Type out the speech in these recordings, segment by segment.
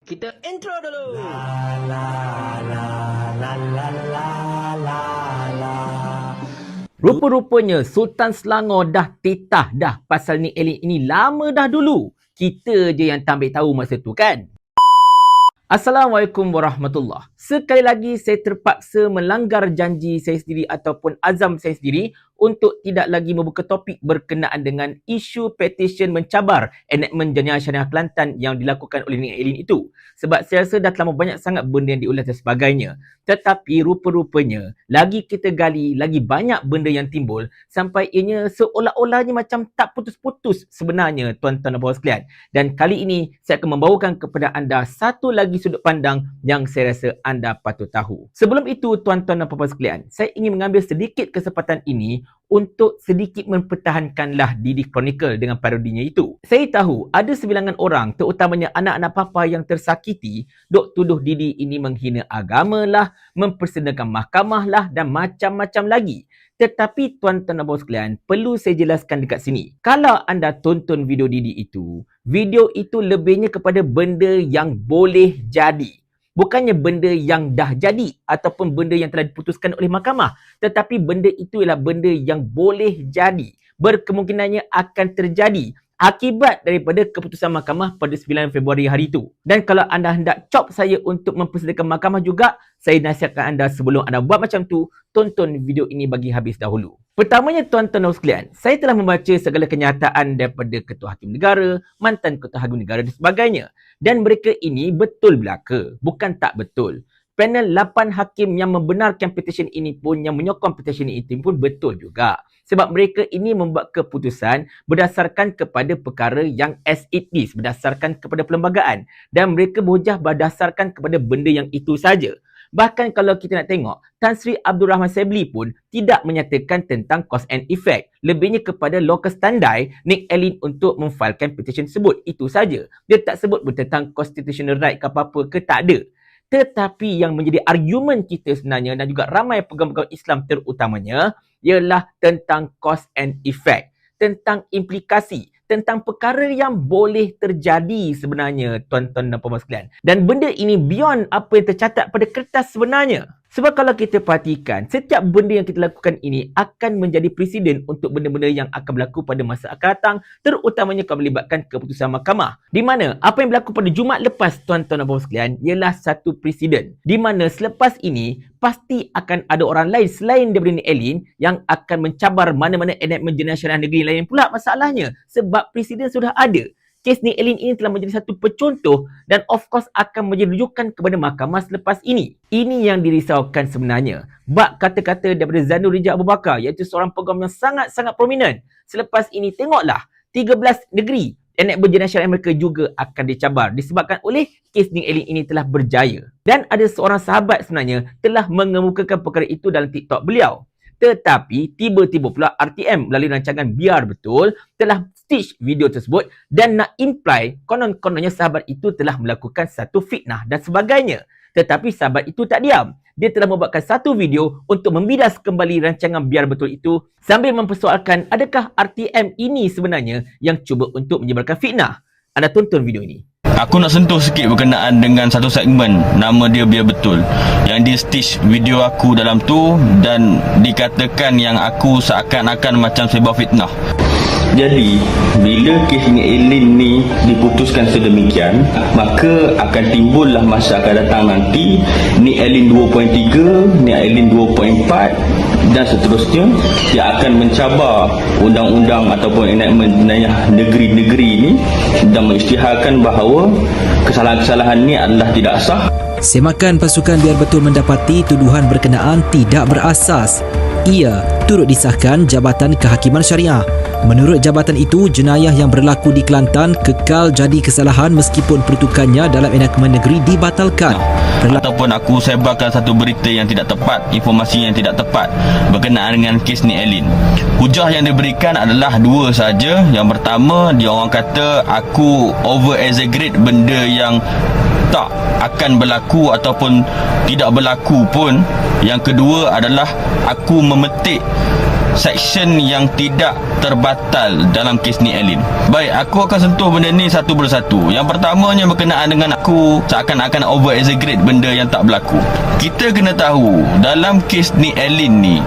Kita intro dulu. Rupa-rupanya Sultan Selangor dah titah dah pasal Nick Allen ini lama dah dulu. Kita je yang tak ambil tahu masa tu kan. Assalamualaikum warahmatullahi. Sekali lagi saya terpaksa melanggar janji saya sendiri ataupun azam saya sendiri untuk tidak lagi membuka topik berkenaan dengan isu petisyen mencabar enakmen Jamiah Syariah Kelantan yang dilakukan oleh Nick Allen itu. Sebab saya rasa dah terlalu banyak sangat benda yang diulas dan sebagainya. Tetapi rupa-rupanya lagi kita gali, lagi banyak benda yang timbul sampai ianya seolah-olahnya macam tak putus-putus sebenarnya tuan-tuan dan puan sekalian. Dan kali ini saya akan membawakan kepada anda satu lagi sudut pandang yang saya rasa anda patut tahu. Sebelum itu tuan-tuan dan puan sekalian, saya ingin mengambil sedikit kesempatan ini untuk sedikit mempertahankanlah Didi Chronicle dengan parodinya itu. Saya tahu ada sebilangan orang, terutamanya anak-anak papa yang tersakiti, dok tuduh Didi ini menghina agama lah, mempersendakan mahkamah lah dan macam-macam lagi. Tetapi tuan-tuan dan puan sekalian, perlu saya jelaskan dekat sini. Kalau anda tonton video Didi itu, video itu lebihnya kepada benda yang boleh jadi. Bukannya benda yang dah jadi ataupun benda yang telah diputuskan oleh mahkamah. Tetapi benda itu ialah benda yang boleh jadi. Berkemungkinannya akan terjadi akibat daripada keputusan mahkamah pada 9 Februari hari itu. Dan kalau anda hendak cop saya untuk mempersedakan mahkamah juga, saya nasihatkan anda sebelum anda buat macam tu, tonton video ini bagi habis dahulu. Pertamanya tuan-tuan dan sekalian, saya telah membaca segala kenyataan daripada Ketua Hakim Negara, mantan Ketua Hakim Negara dan sebagainya. Dan mereka ini betul belaka, bukan tak betul. Panel 8 hakim yang membenarkan petisyen ini pun, yang menyokong petisyen itu pun betul juga. Sebab mereka ini membuat keputusan berdasarkan kepada perkara yang as it is, berdasarkan kepada perlembagaan. Dan mereka berhujah berdasarkan kepada benda yang itu saja. Bahkan kalau kita nak tengok, Tan Sri Abdul Rahman Sabli pun tidak menyatakan tentang cause and effect. Lebihnya kepada locus standi Nick Allen untuk memfailkan petisyen tersebut. Itu saja. Dia tak sebut pun tentang constitutional right ke apa-apa ke, tak ada. Tetapi yang menjadi argumen kita sebenarnya dan juga ramai pegang-pegang Islam terutamanya ialah tentang cause and effect. Tentang implikasi. Tentang perkara yang boleh terjadi sebenarnya tuan-tuan dan puan sekalian. Dan benda ini beyond apa yang tercatat pada kertas sebenarnya. Sebab kalau kita perhatikan, setiap benda yang kita lakukan ini akan menjadi presiden untuk benda-benda yang akan berlaku pada masa akan datang, terutamanya kalau melibatkan keputusan mahkamah. Di mana apa yang berlaku pada Jumaat lepas tuan-tuan dan puan sekalian ialah satu presiden. Di mana selepas ini pasti akan ada orang lain selain daripada Nick Allen yang akan mencabar mana-mana enakmen Jamiah Syariah Negeri lain pula masalahnya. Sebab presiden sudah ada. Kes Nick Allen ini telah menjadi satu pencontoh dan of course akan menjadi rujukan kepada mahkamah selepas ini. Ini yang dirisaukan sebenarnya. Bak kata-kata daripada Zanul Rijal Abu Bakar, iaitu seorang peguam yang sangat-sangat prominent. Selepas ini tengoklah 13 negeri enakmen Jamiah Syariah mereka juga akan dicabar disebabkan oleh kes Nick Allen ini telah berjaya. Dan ada seorang sahabat sebenarnya telah mengemukakan perkara itu dalam TikTok beliau. Tetapi tiba-tiba pula RTM melalui rancangan Biar Betul telah stitch video tersebut dan nak imply konon-kononnya sahabat itu telah melakukan satu fitnah dan sebagainya. Tetapi sahabat itu tak diam. Dia telah membuatkan satu video untuk membidas kembali rancangan Biar Betul itu sambil mempersoalkan adakah RTM ini sebenarnya yang cuba untuk menyebarkan fitnah. Anda tonton video ini. Aku nak sentuh sikit berkenaan dengan satu segmen nama dia Biar Betul yang dia stitch video aku dalam tu dan dikatakan yang aku seakan-akan macam sebar fitnah. Jadi, bila kes Nick Allen ni diputuskan sedemikian, maka akan timbullah masa akan datang nanti Nick Allen 2.3, Nick Allen 2.4 dan seterusnya yang akan mencabar undang-undang ataupun enakmen jenayah negeri-negeri ini dan mengisytiharkan bahawa kesalahan-kesalahan ni adalah tidak sah. Semakan pasukan Biar Betul mendapati tuduhan berkenaan tidak berasas. Ia turut disahkan Jabatan Kehakiman Syariah. Menurut jabatan itu, jenayah yang berlaku di Kelantan kekal jadi kesalahan meskipun peruntukannya dalam enakmen negeri dibatalkan. Ataupun aku sebarkan satu berita yang tidak tepat, informasi yang tidak tepat berkenaan dengan kes Nick Allen. Hujah yang diberikan adalah dua saja. Yang pertama, dia orang kata aku over exaggerate benda yang tak akan berlaku ataupun tidak berlaku pun. Yang kedua adalah aku memetik section yang tidak terbatal dalam kes ni Elin. Baik, aku akan sentuh benda ni satu persatu. Yang pertamanya berkenaan dengan aku seakan-akan over exaggerate benda yang tak berlaku. Kita kena tahu dalam kes ni Elin ni,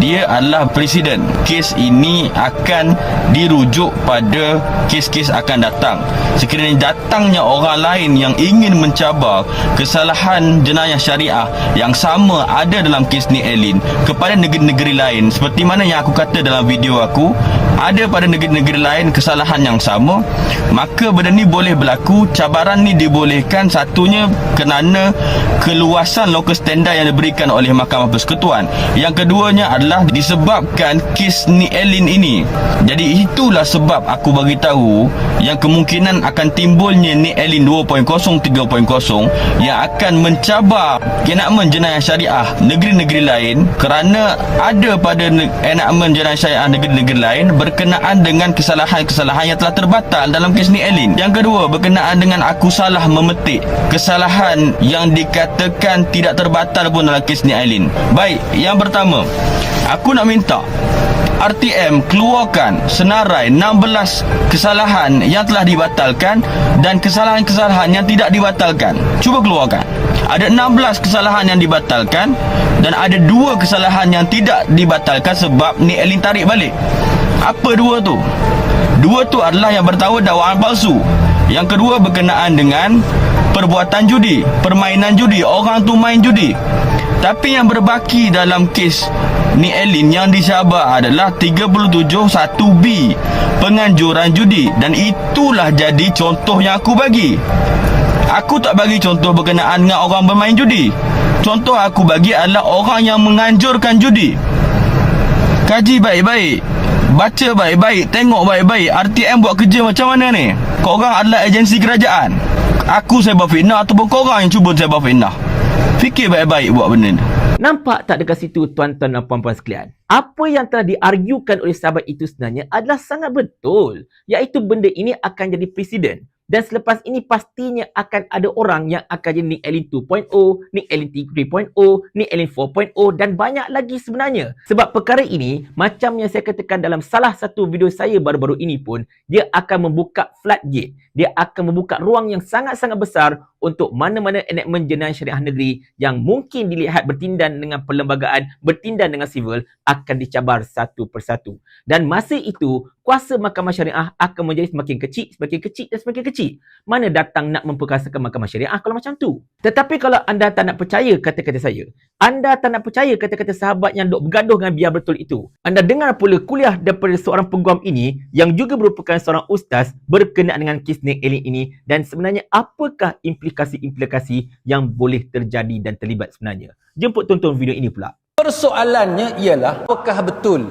dia adalah presiden. Kes ini akan dirujuk pada kes-kes akan datang. Sekiranya datangnya orang lain yang ingin mencabar kesalahan jenayah syariah yang sama ada dalam kes ni Elin kepada negeri-negeri lain, seperti mana yang aku kata dalam video aku, ada pada negeri-negeri lain kesalahan yang sama, maka benda ni boleh berlaku. Cabaran ni dibolehkan, satunya kerana keluasan local standard yang diberikan oleh Mahkamah Persekutuan. Yang keduanya adalah disebabkan kes ni Elin ini. Jadi itulah sebab aku bagi tahu yang kemungkinan akan timbulnya ni Elin 2.0, 3.0 yang akan mencabar enakmen jenayah syariah negeri-negeri lain, kerana ada pada enakmen jenayah syariah negeri-negeri lain berkenaan dengan kesalahan-kesalahan yang telah terbatal dalam kes ni Elin. Yang kedua, berkenaan dengan aku salah memetik kesalahan yang dikatakan tidak terbatal pun dalam kes ni Elin. Baik, yang pertama, aku nak minta RTM keluarkan senarai 16 kesalahan yang telah dibatalkan dan kesalahan-kesalahan yang tidak dibatalkan. Cuba keluarkan. Ada 16 kesalahan yang dibatalkan dan ada 2 kesalahan yang tidak dibatalkan sebab ni Elin tarik balik. Apa 2 tu? 2 tu adalah yang pertama dakwaan palsu. Yang kedua berkenaan dengan perbuatan judi, permainan judi, orang tu main judi. Tapi yang berbaki dalam kes ni Elin yang dicabar adalah 37(1)B, penganjuran judi, dan itulah jadi contoh yang aku bagi. Aku tak bagi contoh berkenaan dengan orang bermain judi. Contoh aku bagi adalah orang yang menganjurkan judi. Kaji baik-baik, baca baik-baik, tengok baik-baik RTM buat kerja macam mana ni. Korang adalah agensi kerajaan. Aku sebar fitnah ataupun korang yang cuba sebar fitnah? Fikir baik-baik buat benda ni. Nampak tak dekat situ tuan-tuan dan puan-puan sekalian? Apa yang telah diargukan oleh sahabat itu sebenarnya adalah sangat betul. Iaitu benda ini akan jadi presiden. Dan selepas ini pastinya akan ada orang yang akan jadi Nick Elin 2.0, Nick Elin 3.0, Nick Elin 4.0 dan banyak lagi sebenarnya. Sebab perkara ini, macam yang saya katakan dalam salah satu video saya baru-baru ini pun, dia akan membuka floodgate. Dia akan membuka ruang yang sangat-sangat besar untuk mana-mana enakmen jenayah syariah negeri yang mungkin dilihat bertindan dengan perlembagaan, bertindan dengan sivil akan dicabar satu persatu. Dan masa itu, kuasa mahkamah syariah akan menjadi semakin kecil, semakin kecil dan semakin kecil. Mana datang nak memperkasakan mahkamah syariah kalau macam tu? Tetapi kalau anda tak nak percaya kata-kata saya, anda tak nak percaya kata-kata sahabat yang duk bergaduh dengan biar betul itu, anda dengar pula kuliah daripada seorang peguam ini yang juga merupakan seorang ustaz berkenaan dengan kes Nick Elin ini, dan sebenarnya apakah implikasi-implikasi yang boleh terjadi dan terlibat sebenarnya. Jemput tonton video ini pula. Persoalannya ialah apakah betul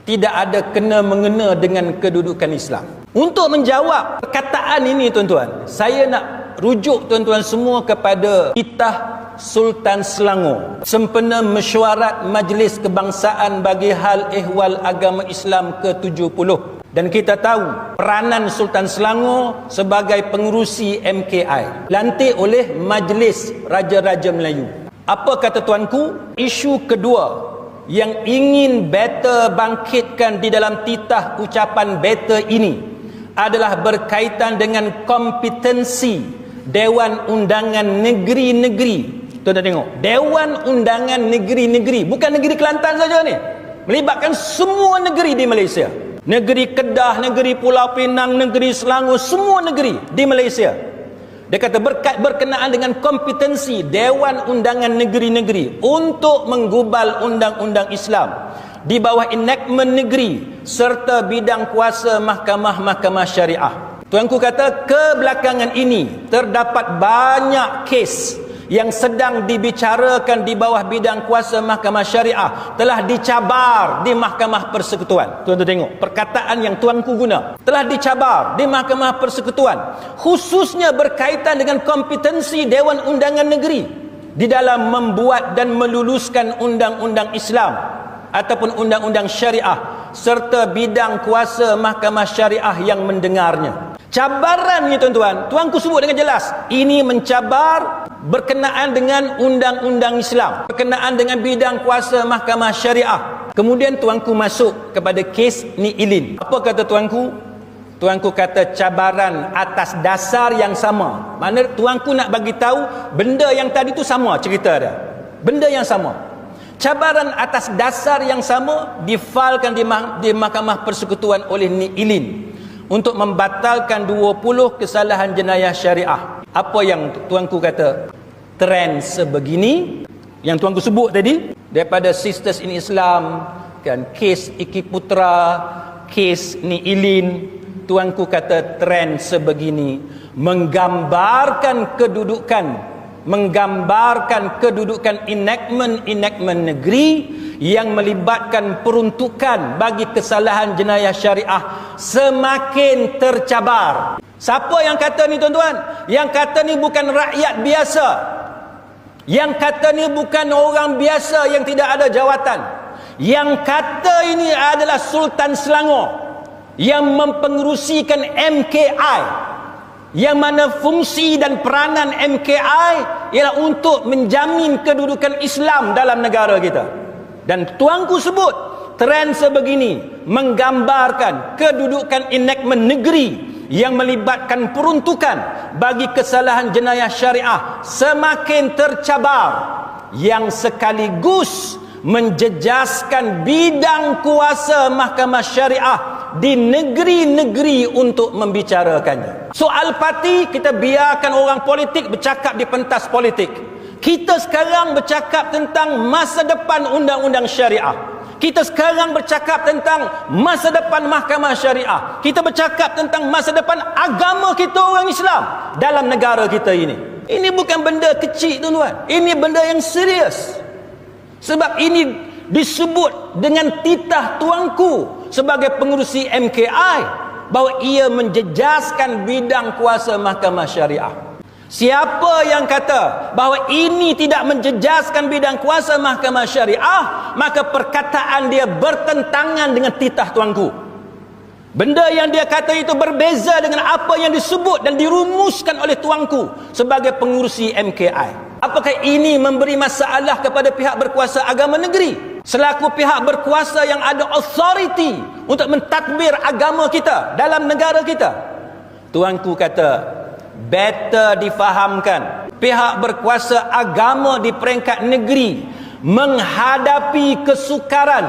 tidak ada kena-mengena dengan kedudukan Islam? Untuk menjawab perkataan ini tuan-tuan, saya nak rujuk tuan-tuan semua kepada Titah Sultan Selangor, sempena mesyuarat Majlis Kebangsaan bagi hal ehwal agama Islam ke-70. Dan kita tahu peranan Sultan Selangor sebagai pengerusi MKI, lantik oleh Majlis Raja-Raja Melayu. Apa kata tuanku? Isu kedua yang ingin beta bangkitkan di dalam titah ucapan beta ini adalah berkaitan dengan kompetensi Dewan Undangan Negeri-Negeri. Tuan-tuan tengok, Dewan Undangan Negeri-Negeri, bukan negeri Kelantan saja ni, melibatkan semua negeri di Malaysia. Negeri Kedah, negeri Pulau Pinang, negeri Selangor, semua negeri di Malaysia. Dia kata berkenaan dengan kompetensi Dewan Undangan Negeri-Negeri untuk menggubal undang-undang Islam di bawah enactment negeri serta bidang kuasa mahkamah-mahkamah syariah. Tuanku kata kebelakangan ini terdapat banyak kes yang sedang dibicarakan di bawah bidang kuasa mahkamah syariah telah dicabar di Mahkamah Persekutuan. Tuan-tuan tengok perkataan yang tuanku guna, telah dicabar di Mahkamah Persekutuan, khususnya berkaitan dengan kompetensi Dewan Undangan Negeri di dalam membuat dan meluluskan undang-undang Islam ataupun undang-undang syariah serta bidang kuasa mahkamah syariah yang mendengarnya. Cabaran ni tuan-tuan, tuanku sebut dengan jelas, ini mencabar berkenaan dengan undang-undang Islam, berkenaan dengan bidang kuasa mahkamah syariah. Kemudian tuanku masuk kepada kes Ni Ilin. Apa kata tuanku? Tuanku kata cabaran atas dasar yang sama. Mana tuanku nak bagi tahu benda yang tadi tu sama cerita dia. Benda yang sama. Cabaran atas dasar yang sama difailkan di Mahkamah Persekutuan oleh Ni Ilin untuk membatalkan 20 kesalahan jenayah syariah. Apa yang tuanku kata? Trend sebegini yang tuanku sebut tadi daripada Sisters in Islam, kan, kes Iki Putra, kes Ni Ilin, tuanku kata trend sebegini menggambarkan kedudukan enactment negeri yang melibatkan peruntukan bagi kesalahan jenayah syariah semakin tercabar. Siapa yang kata ni tuan-tuan? Yang kata ni bukan rakyat biasa. Yang kata ni bukan orang biasa yang tidak ada jawatan. Yang kata ini adalah Sultan Selangor yang mempengerusikan MKI, yang mana fungsi dan peranan MKI ialah untuk menjamin kedudukan Islam dalam negara kita. Dan tuanku sebut trend sebegini menggambarkan kedudukan enactment negeri yang melibatkan peruntukan bagi kesalahan jenayah syariah semakin tercabar, yang sekaligus menjejaskan bidang kuasa mahkamah syariah di negeri-negeri untuk membicarakannya. Soal parti, kita biarkan orang politik bercakap di pentas politik. Kita sekarang bercakap tentang masa depan undang-undang syariah. Kita sekarang bercakap tentang masa depan mahkamah syariah. Kita bercakap tentang masa depan agama kita orang Islam dalam negara kita ini. Ini bukan benda kecil, tuan-tuan. Ini benda yang serius. Sebab ini disebut dengan titah tuanku sebagai pengerusi MKI bahawa ia menjejaskan bidang kuasa mahkamah syariah. Siapa yang kata bahawa ini tidak menjejaskan bidang kuasa mahkamah syariah, maka perkataan dia bertentangan dengan titah tuanku. Benda yang dia kata itu berbeza dengan apa yang disebut dan dirumuskan oleh tuanku sebagai pengurusi MKI. Apakah ini memberi masalah kepada pihak berkuasa agama negeri? Selaku pihak berkuasa yang ada authority untuk mentadbir agama kita dalam negara kita. Tuanku kata, better difahamkan pihak berkuasa agama di peringkat negeri menghadapi kesukaran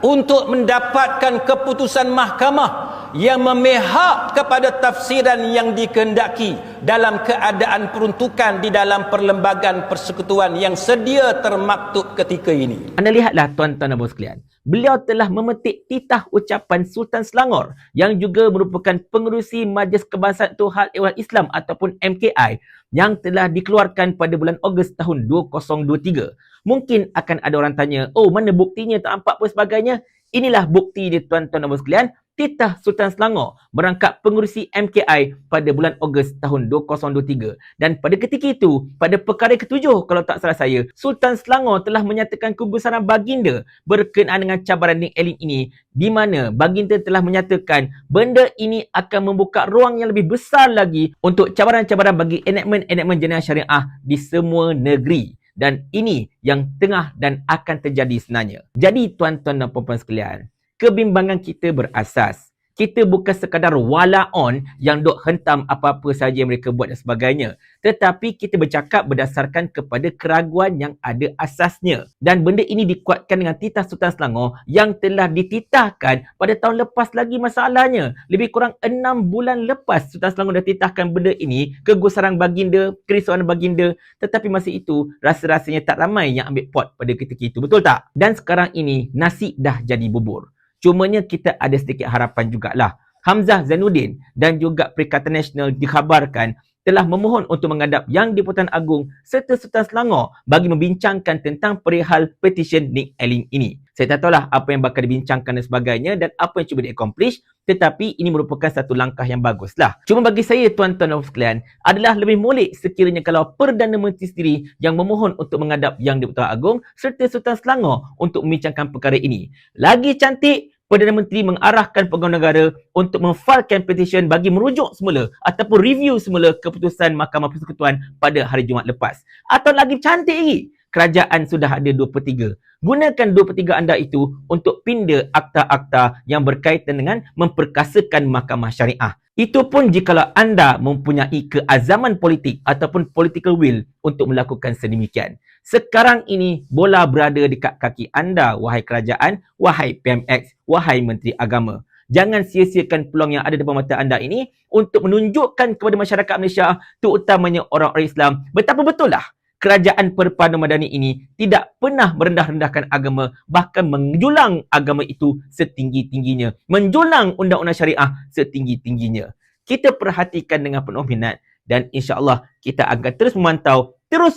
untuk mendapatkan keputusan mahkamah yang memihak kepada tafsiran yang dikehendaki dalam keadaan peruntukan di dalam perlembagaan persekutuan yang sedia termaktub ketika ini. Anda lihatlah tuan-tuan dan puan sekalian, beliau telah memetik titah ucapan Sultan Selangor yang juga merupakan pengerusi Majlis Kebangsaan Hal Ehwal Islam ataupun MKI yang telah dikeluarkan pada bulan Ogos tahun 2023. Mungkin akan ada orang tanya, oh mana buktinya, tak nampak apa sebagainya. Inilah bukti dia tuan-tuan dan puan sekalian. Titah Sultan Selangor merangkap pengerusi MKI pada bulan Ogos tahun 2023. Dan pada ketika itu, pada perkara ke-7 kalau tak salah saya, Sultan Selangor telah menyatakan kegusaran baginda berkenaan dengan cabaran Ni Ilin ini, di mana baginda telah menyatakan benda ini akan membuka ruang yang lebih besar lagi untuk cabaran-cabaran bagi enactment jenayah syariah di semua negeri. Dan ini yang tengah dan akan terjadi sebenarnya. Jadi tuan-tuan dan puan-puan sekalian, kebimbangan kita berasas. Kita bukan sekadar wala-on yang duk hentam apa-apa saja mereka buat dan sebagainya. Tetapi kita bercakap berdasarkan kepada keraguan yang ada asasnya. Dan benda ini dikuatkan dengan titah Sultan Selangor yang telah dititahkan pada tahun lepas lagi masalahnya. Lebih kurang 6 bulan lepas Sultan Selangor dah titahkan benda ini, kegusaran baginda, kerisauan baginda. Tetapi masa itu rasa-rasanya tak ramai yang ambil pot pada ketika itu. Betul tak? Dan sekarang ini nasi dah jadi bubur. Cumanya kita ada sedikit harapan jugalah. Hamzah Zainuddin dan juga Perikatan Nasional dikhabarkan telah memohon untuk menghadap Yang di-Pertuan Agong serta Sultan Selangor bagi membincangkan tentang perihal petition Ni Ilin ini. Saya tak tahulah apa yang bakal dibincangkan dan sebagainya dan apa yang cuba di-accomplish, tetapi ini merupakan satu langkah yang baguslah. Cuma bagi saya tuan-tuan dan sekalian, adalah lebih molek sekiranya kalau Perdana Menteri sendiri yang memohon untuk menghadap Yang di-Pertuan Agong serta Sultan Selangor untuk membincangkan perkara ini. Lagi cantik, Perdana Menteri mengarahkan pegawai negara untuk memfailkan petisyen bagi merujuk semula ataupun review semula keputusan Mahkamah Persekutuan pada hari Jumaat lepas. Atau lagi cantik lagi, kerajaan sudah ada 2/3. Gunakan 2/3 anda itu untuk pinda akta-akta yang berkaitan dengan memperkasakan mahkamah syariah. Itu pun jikalau anda mempunyai keazaman politik ataupun political will untuk melakukan sedemikian. Sekarang ini bola berada dekat kaki anda, wahai kerajaan, wahai PMX, wahai Menteri Agama. Jangan sia-siakan peluang yang ada depan mata anda ini untuk menunjukkan kepada masyarakat Malaysia, terutamanya orang-orang Islam, betapa betul lah kerajaan Perpaduan Madani ini tidak pernah merendah-rendahkan agama, bahkan menjulang agama itu setinggi-tingginya, menjulang undang-undang syariah setinggi-tingginya. Kita perhatikan dengan penuh minat dan insya-Allah kita akan terus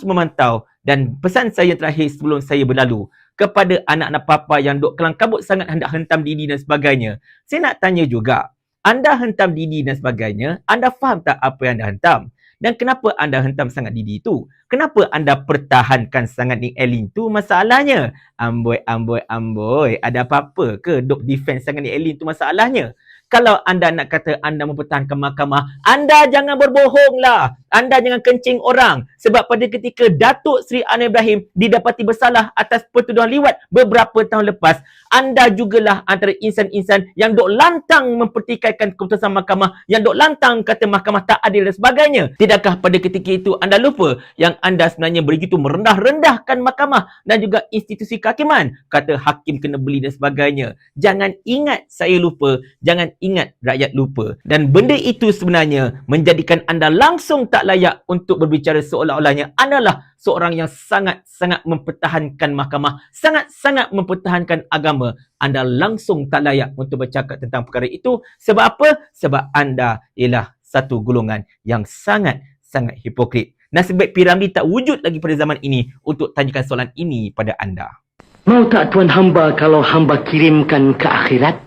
memantau dan pesan saya terakhir sebelum saya berlalu kepada anak-anak papa yang duk kelang kabut sangat hendak hentam didi dan sebagainya. Saya nak tanya juga, anda hentam didi dan sebagainya, anda faham tak apa yang anda hentam? Dan kenapa anda hentam sangat didi itu? Kenapa anda pertahankan sangat Nick Elin tu masalahnya? Amboi, ada apa-apa ke duk defense sangat Nick Elin tu masalahnya? Kalau anda nak kata anda mempertahankan mahkamah, anda jangan berbohonglah. Anda jangan kencing orang. Sebab pada ketika Datuk Seri Anwar Ibrahim didapati bersalah atas pertuduhan liwat beberapa tahun lepas, anda jugalah antara insan-insan yang duk lantang mempertikaikan keputusan mahkamah, yang duk lantang kata mahkamah tak adil dan sebagainya. Tidakkah pada ketika itu anda lupa yang anda sebenarnya begitu merendah-rendahkan mahkamah dan juga institusi kehakiman? Kata hakim kena beli dan sebagainya. Jangan ingat saya lupa, jangan ingat rakyat lupa. Dan benda itu sebenarnya menjadikan anda langsung tak layak untuk berbicara seolah-olahnya anda lah seorang yang sangat-sangat mempertahankan mahkamah, sangat-sangat mempertahankan agama. Anda langsung tak layak untuk bercakap tentang perkara itu. Sebab apa? Sebab anda ialah satu golongan yang sangat-sangat hipokrit. Nasib baik piramid tak wujud lagi pada zaman ini untuk tanyakan soalan ini pada anda. Mau tak tuan hamba kalau hamba kirimkan ke akhirat?